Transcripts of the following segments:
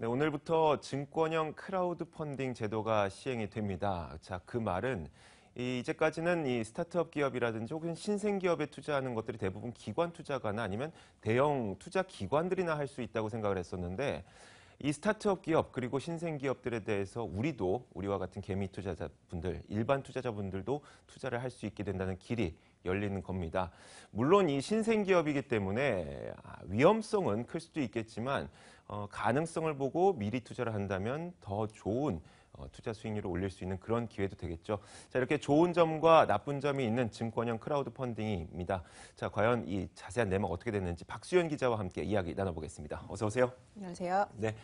네, 오늘부터 증권형 크라우드 펀딩 제도가 시행이 됩니다. 자, 그 말은 이제까지는 이 스타트업 기업이라든지 혹은 신생 기업에 투자하는 것들이 대부분 기관 투자가나 아니면 대형 투자 기관들이나 할 수 있다고 생각을 했었는데 이 스타트업 기업 그리고 신생 기업들에 대해서 우리와 같은 개미 투자자분들, 일반 투자자분들도 투자를 할 수 있게 된다는 길이 열리는 겁니다. 물론 이 신생 기업이기 때문에 위험성은 클 수도 있겠지만 가능성을 보고 미리 투자를 한다면 더 좋은 투자 수익률을 올릴 수 있는 그런 기회도 되겠죠. 자, 이렇게 좋은 점과 나쁜 점이 있는 증권형 크라우드 펀딩입니다. 자, 과연 이 자세한 내용 어떻게 됐는지 박수연 기자와 함께 이야기 나눠보겠습니다. 어서 오세요. 안녕하세요. 네.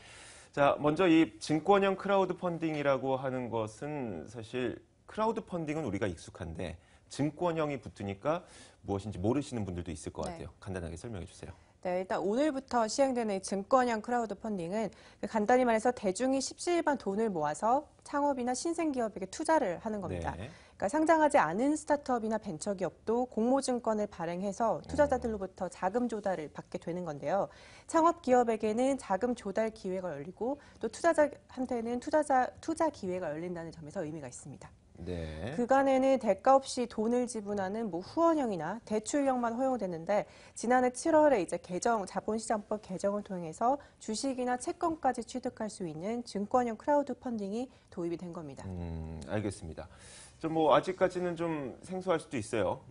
자, 먼저 이 증권형 크라우드 펀딩이라고 하는 것은 사실 크라우드 펀딩은 우리가 익숙한데 증권형이 붙으니까 무엇인지 모르시는 분들도 있을 것 같아요. 간단하게 설명해 주세요. 네, 일단 오늘부터 시행되는 이 증권형 크라우드 펀딩은 간단히 말해서 대중이 십시일반 돈을 모아서 창업이나 신생 기업에게 투자를 하는 겁니다. 네. 그러니까 상장하지 않은 스타트업이나 벤처기업도 공모증권을 발행해서 투자자들로부터 자금 조달을 받게 되는 건데요. 창업 기업에게는 자금 조달 기회가 열리고 또 투자자한테는 투자 기회가 열린다는 점에서 의미가 있습니다. 네. 그간에는 대가 없이 돈을 지불하는 후원형이나 대출형만 허용됐는데 지난해 7월에 이제 자본시장법 개정을 통해서 주식이나 채권까지 취득할 수 있는 증권형 크라우드 펀딩이 도입이 된 겁니다. 알겠습니다. 아직까지는 좀 생소할 수도 있어요.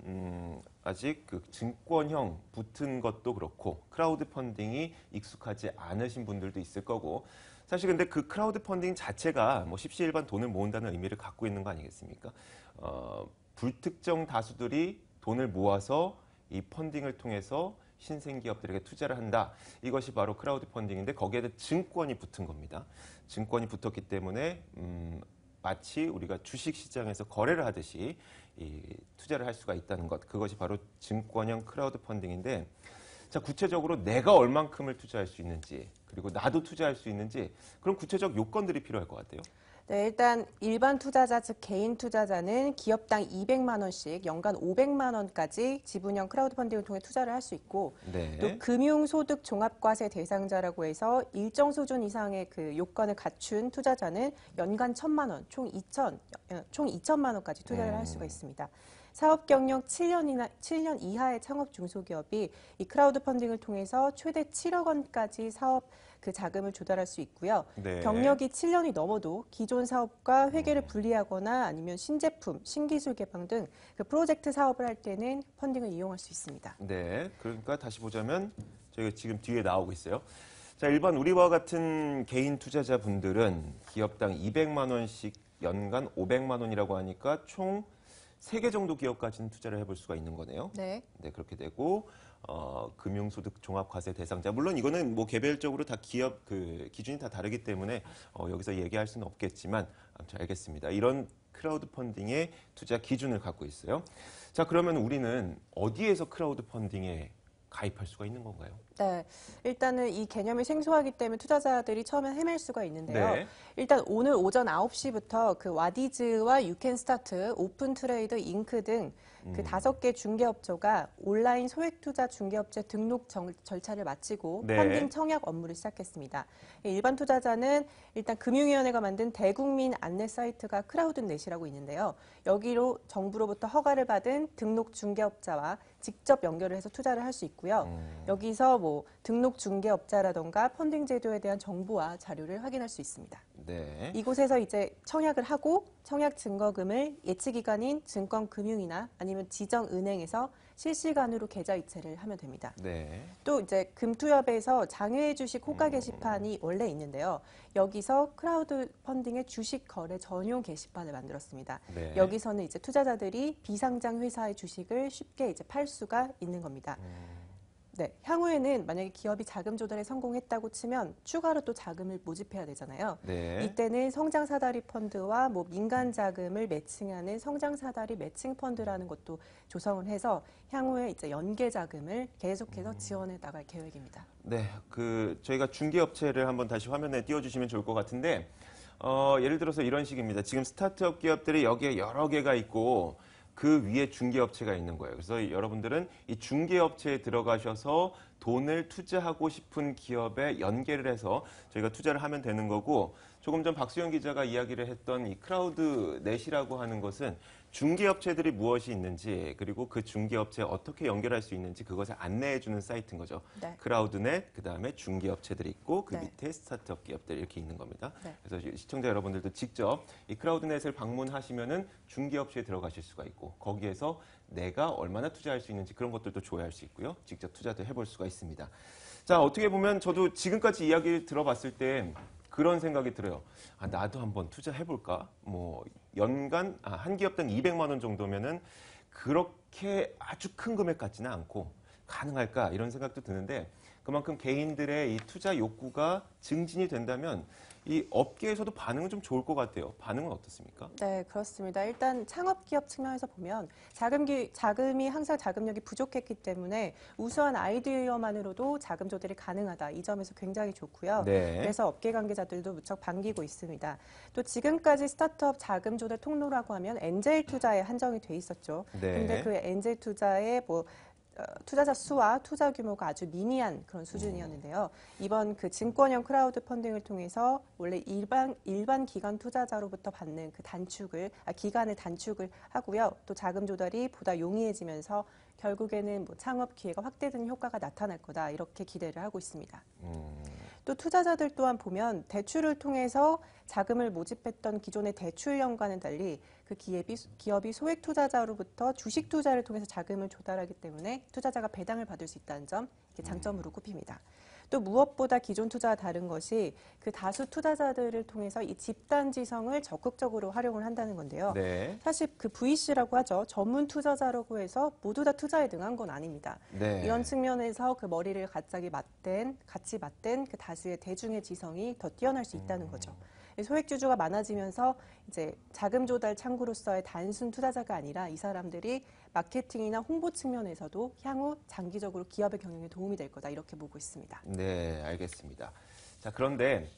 아직 그 증권형 붙은 것도 그렇고 크라우드 펀딩이 익숙하지 않으신 분들도 있을 거고 사실 근데 그 크라우드 펀딩 자체가 십시일반 돈을 모은다는 의미를 갖고 있는 거 아니겠습니까? 불특정 다수들이 돈을 모아서 이 펀딩을 통해서 신생 기업들에게 투자를 한다. 이것이 바로 크라우드 펀딩인데 거기에 증권이 붙은 겁니다. 증권이 붙었기 때문에 마치 우리가 주식 시장에서 거래를 하듯이 이 투자를 할 수가 있다는 것. 그것이 바로 증권형 크라우드 펀딩인데 자, 구체적으로 내가 얼만큼을 투자할 수 있는지 그리고 나도 투자할 수 있는지 그런 구체적 요건들이 필요할 것 같아요. 네, 일단 일반 투자자, 즉 개인 투자자는 기업당 200만 원씩 연간 500만 원까지 지분형 크라우드 펀딩을 통해 투자를 할 수 있고 네. 또 금융소득 종합과세 대상자라고 해서 일정 수준 이상의 그 요건을 갖춘 투자자는 연간 1,000만 원, 총 2천만 원까지 투자를 할 수가 있습니다. 사업 경력 7년 이하의 창업 중소기업이 이 크라우드 펀딩을 통해서 최대 7억 원까지 사업 그 자금을 조달할 수 있고요. 네. 경력이 7년이 넘어도 기존 사업과 회계를 분리하거나 아니면 신제품, 신기술 개발 등 그 프로젝트 사업을 할 때는 펀딩을 이용할 수 있습니다. 네. 그러니까 다시 보자면 저희가 지금 뒤에 나오고 있어요. 자, 일반 우리와 같은 개인 투자자분들은 기업당 200만 원씩 연간 500만 원이라고 하니까 총 3개 정도 기업까지는 투자를 해볼 수가 있는 거네요. 네. 네, 그렇게 되고 금융소득 종합과세 대상자 물론 이거는 개별적으로 다 기업 그 기준이 다 다르기 때문에 여기서 얘기할 수는 없겠지만 아무튼 알겠습니다. 이런 크라우드 펀딩의 투자 기준을 갖고 있어요. 자, 그러면 우리는 어디에서 크라우드 펀딩에 가입할 수가 있는 건가요? 네, 일단은 이 개념이 생소하기 때문에 투자자들이 처음엔 헤맬 수가 있는데요. 네. 일단 오늘 오전 9시부터 그 와디즈와 유캔스타트, 오픈트레이드, 잉크 등 그 5개 중개업소가 온라인 소액투자 중개업체 등록 절차를 마치고 네. 펀딩 청약 업무를 시작했습니다. 일반 투자자는 일단 금융위원회가 만든 대국민 안내 사이트가 크라우드넷이라고 있는데요. 여기로 정부로부터 허가를 받은 등록 중개업자와 직접 연결을 해서 투자를 할 수 있고요. 여기서 등록 중개업자라던가 펀딩 제도에 대한 정보와 자료를 확인할 수 있습니다. 네. 이곳에서 이제 청약을 하고 청약 증거금을 예치기관인 증권금융이나 아니면 지정은행에서 실시간으로 계좌 이체를 하면 됩니다. 네. 또 이제 금투협에서 장외 주식 호가 게시판이 원래 있는데요. 여기서 크라우드 펀딩의 주식 거래 전용 게시판을 만들었습니다. 네. 여기서는 이제 투자자들이 비상장 회사의 주식을 쉽게 이제 팔 수가 있는 겁니다. 네, 향후에는 만약에 기업이 자금 조달에 성공했다고 치면 추가로 또 자금을 모집해야 되잖아요. 네. 이때는 성장 사다리 펀드와 민간 자금을 매칭하는 성장 사다리 매칭 펀드라는 것도 조성을 해서 향후에 이제 연계 자금을 계속해서 지원해 나갈 계획입니다. 네, 저희가 중개업체를 한번 다시 화면에 띄워주시면 좋을 것 같은데 예를 들어서 이런 식입니다. 지금 스타트업 기업들이 여기에 여러 개가 있고 그 위에 중개업체가 있는 거예요. 그래서 여러분들은 이 중개업체에 들어가셔서 돈을 투자하고 싶은 기업에 연계를 해서 저희가 투자를 하면 되는 거고, 조금 전 박수영 기자가 이야기를 했던 이 크라우드넷이라고 하는 것은 중개업체들이 무엇이 있는지, 그리고 그 중개업체에 어떻게 연결할 수 있는지 그것을 안내해주는 사이트인 거죠. 네. 크라우드넷, 그다음에 중개업체들이 있고 그 네. 밑에 스타트업 기업들 이렇게 있는 겁니다. 네. 그래서 시청자 여러분들도 직접 이 크라우드넷을 방문하시면은 중개업체에 들어가실 수가 있고, 거기에서 내가 얼마나 투자할 수 있는지 그런 것들도 조회할 수 있고요. 직접 투자도 해볼 수가 있습니다. 자, 어떻게 보면 저도 지금까지 이야기 들어봤을 때 그런 생각이 들어요. 아, 나도 한번 투자해볼까? 뭐 연간 한 기업당 200만 원 정도면은 그렇게 아주 큰 금액 같지는 않고 가능할까? 이런 생각도 드는데, 그만큼 개인들의 이 투자 욕구가 증진이 된다면 이 업계에서도 반응은 좀 좋을 것 같아요. 반응은 어떻습니까? 네, 그렇습니다. 일단 창업기업 측면에서 보면 자금이 항상 자금력이 부족했기 때문에 우수한 아이디어만으로도 자금 조달이 가능하다. 이 점에서 굉장히 좋고요. 네. 그래서 업계 관계자들도 무척 반기고 있습니다. 또 지금까지 스타트업 자금 조달 통로라고 하면 엔젤 투자에 한정이 돼 있었죠. 네. 근데 그 엔젤 투자의 투자자 수와 투자 규모가 아주 미미한 그런 수준이었는데요. 이번 그 증권형 크라우드 펀딩을 통해서 원래 일반 기관 투자자로부터 받는 그 기간을 단축을 하고요. 또 자금 조달이 보다 용이해지면서 결국에는 뭐 창업 기회가 확대되는 효과가 나타날 거다, 이렇게 기대를 하고 있습니다. 또 투자자들 또한 보면 대출을 통해서 자금을 모집했던 기존의 대출형과는 달리 그 기업이 소액 투자자로부터 주식 투자를 통해서 자금을 조달하기 때문에 투자자가 배당을 받을 수 있다는 점, 이게 장점으로 꼽힙니다. 또 무엇보다 기존 투자와 다른 것이 그 다수 투자자들을 통해서 이 집단지성을 적극적으로 활용을 한다는 건데요. 네. 사실 그 VC라고 하죠. 전문 투자자라고 해서 모두 다 투자에 능한 건 아닙니다. 네. 이런 측면에서 그 머리를 같이 맞댄 그 다수의 대중의 지성이 더 뛰어날 수 있다는 거죠. 소액주주가 많아지면서 이제 자금 조달 창구로서의 단순 투자자가 아니라 이 사람들이 마케팅이나 홍보 측면에서도 향후 장기적으로 기업의 경영에 도움이 될 거다, 이렇게 보고 있습니다. 네, 알겠습니다. 자, 그런데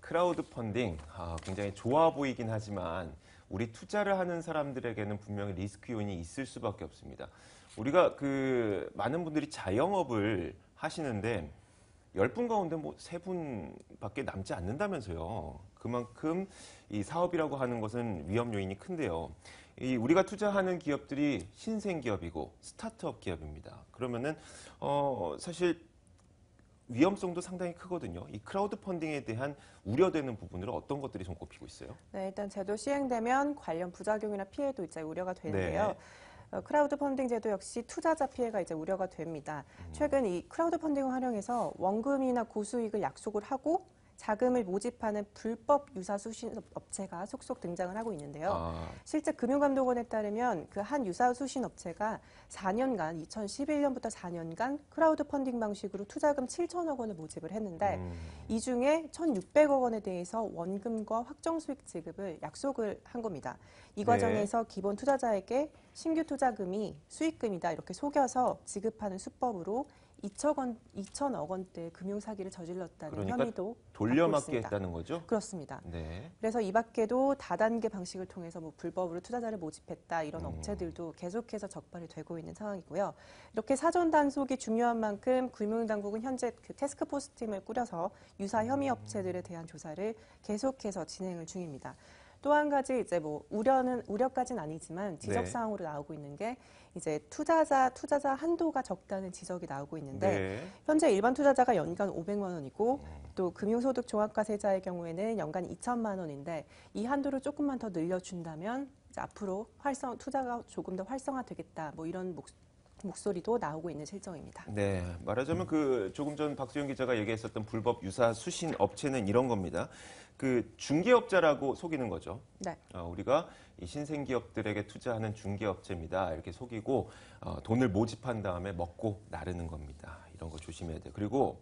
크라우드 펀딩 굉장히 좋아 보이긴 하지만 우리 투자를 하는 사람들에게는 분명히 리스크 요인이 있을 수밖에 없습니다. 우리가 그 많은 분들이 자영업을 하시는데 10분 가운데 뭐 3분밖에 남지 않는다면서요. 그만큼 이 사업이라고 하는 것은 위험 요인이 큰데요. 이 우리가 투자하는 기업들이 신생 기업이고 스타트업 기업입니다. 그러면은 사실 위험성도 상당히 크거든요. 이 크라우드 펀딩에 대한 우려되는 부분으로 어떤 것들이 손꼽히고 있어요? 네, 일단 제도 시행되면 관련 부작용이나 피해도 이제 우려가 되는데요. 네. 크라우드 펀딩 제도 역시 투자자 피해가 이제 우려가 됩니다. 최근 이 크라우드 펀딩을 활용해서 원금이나 고수익을 약속을 하고 자금을 모집하는 불법 유사 수신 업체가 속속 등장을 하고 있는데요. 실제 금융감독원에 따르면 그 한 유사 수신 업체가 4년간, 2011년부터 4년간 크라우드 펀딩 방식으로 투자금 7천억 원을 모집을 했는데 이 중에 1,600억 원에 대해서 원금과 확정 수익 지급을 약속을 한 겁니다. 이 과정에서 기본 투자자에게 신규 투자금이 수익금이다, 이렇게 속여서 지급하는 수법으로 2천억 원대 금융 사기를 저질렀다는 그러니까 혐의도 돌려막기 했다는 거죠? 그렇습니다. 네. 그래서 이 밖에도 다단계 방식을 통해서 뭐 불법으로 투자자를 모집했다, 이런 업체들도 계속해서 적발이 되고 있는 상황이고요. 이렇게 사전 단속이 중요한 만큼 금융당국은 현재 그 태스크포스 팀을 꾸려서 유사 혐의 업체들에 대한 조사를 계속해서 진행을 중입니다. 또 한 가지 이제 뭐 우려까지는 아니지만 지적 사항으로 나오고 있는 게 이제 투자자 한도가 적다는 지적이 나오고 있는데 현재 일반 투자자가 연간 500만 원이고 또 금융소득 종합과세자의 경우에는 연간 2천만 원인데 이 한도를 조금만 더 늘려준다면 이제 앞으로 투자가 조금 더 활성화되겠다, 뭐 이런 목소리도 나오고 있는 실정입니다. 네, 말하자면 그 조금 전 박수영 기자가 얘기했었던 불법 유사 수신 업체는 이런 겁니다. 그 중개업자라고 속이는 거죠. 네. 우리가 이 신생 기업들에게 투자하는 중개업체입니다. 이렇게 속이고 돈을 모집한 다음에 먹고 나르는 겁니다. 이런 거 조심해야 돼요. 그리고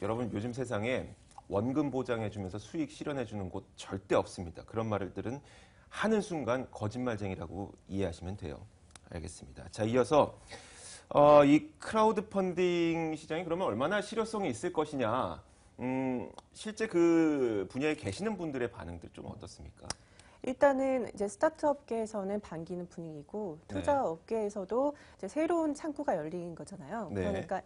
여러분 요즘 세상에 원금 보장해주면서 수익 실현해주는 곳 절대 없습니다. 그런 말들은 하는 순간 거짓말쟁이라고 이해하시면 돼요. 알겠습니다. 자, 이어서 이 크라우드 펀딩 시장이 그러면 얼마나 실효성이 있을 것이냐. 실제 그 분야에 계시는 분들의 반응들 좀 어떻습니까? 일단은 이제 스타트업계에서는 반기는 분위기고 투자 업계에서도 이제 새로운 창구가 열린 거잖아요. 네. 그러니까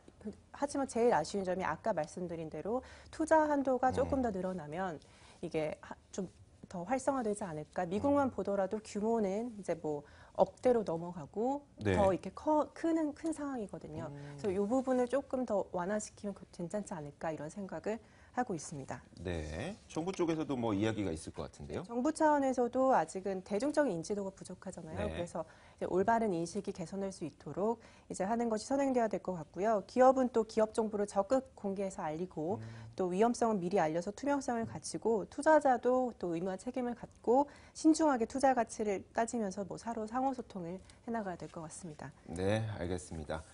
하지만 제일 아쉬운 점이 아까 말씀드린 대로 투자 한도가 조금 더 늘어나면 이게 좀 더 활성화되지 않을까. 미국만 보더라도 규모는 이제 뭐 억대로 넘어가고 네. 더 이렇게 큰 상황이거든요. 그래서 이 부분을 조금 더 완화시키면 괜찮지 않을까 이런 생각을 하고 있습니다. 네. 정부 쪽에서도 뭐 이야기가 있을 것 같은데요. 정부 차원에서도 아직은 대중적인 인지도가 부족하잖아요. 네. 그래서 이제 올바른 인식이 개선될 수 있도록 이제 하는 것이 선행돼야 될 것 같고요. 기업은 또 기업 정보를 적극 공개해서 알리고 또 위험성은 미리 알려서 투명성을 갖추고 투자자도 또 의무와 책임을 갖고 신중하게 투자 가치를 따지면서 뭐 서로 상호 소통을 해나가야 될 것 같습니다. 네, 알겠습니다.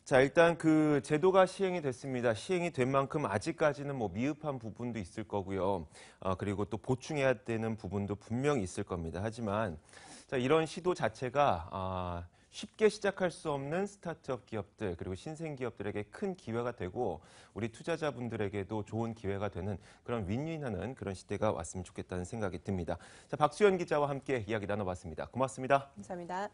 자, 일단 그 제도가 시행이 됐습니다. 시행이 된 만큼 아직까지는 뭐 미흡한 부분도 있을 거고요. 그리고 또 보충해야 되는 부분도 분명히 있을 겁니다. 하지만 자, 이런 시도 자체가 쉽게 시작할 수 없는 스타트업 기업들 그리고 신생 기업들에게 큰 기회가 되고 우리 투자자분들에게도 좋은 기회가 되는 그런 윈윈하는 그런 시대가 왔으면 좋겠다는 생각이 듭니다. 자, 박수연 기자와 함께 이야기 나눠봤습니다. 고맙습니다. 감사합니다.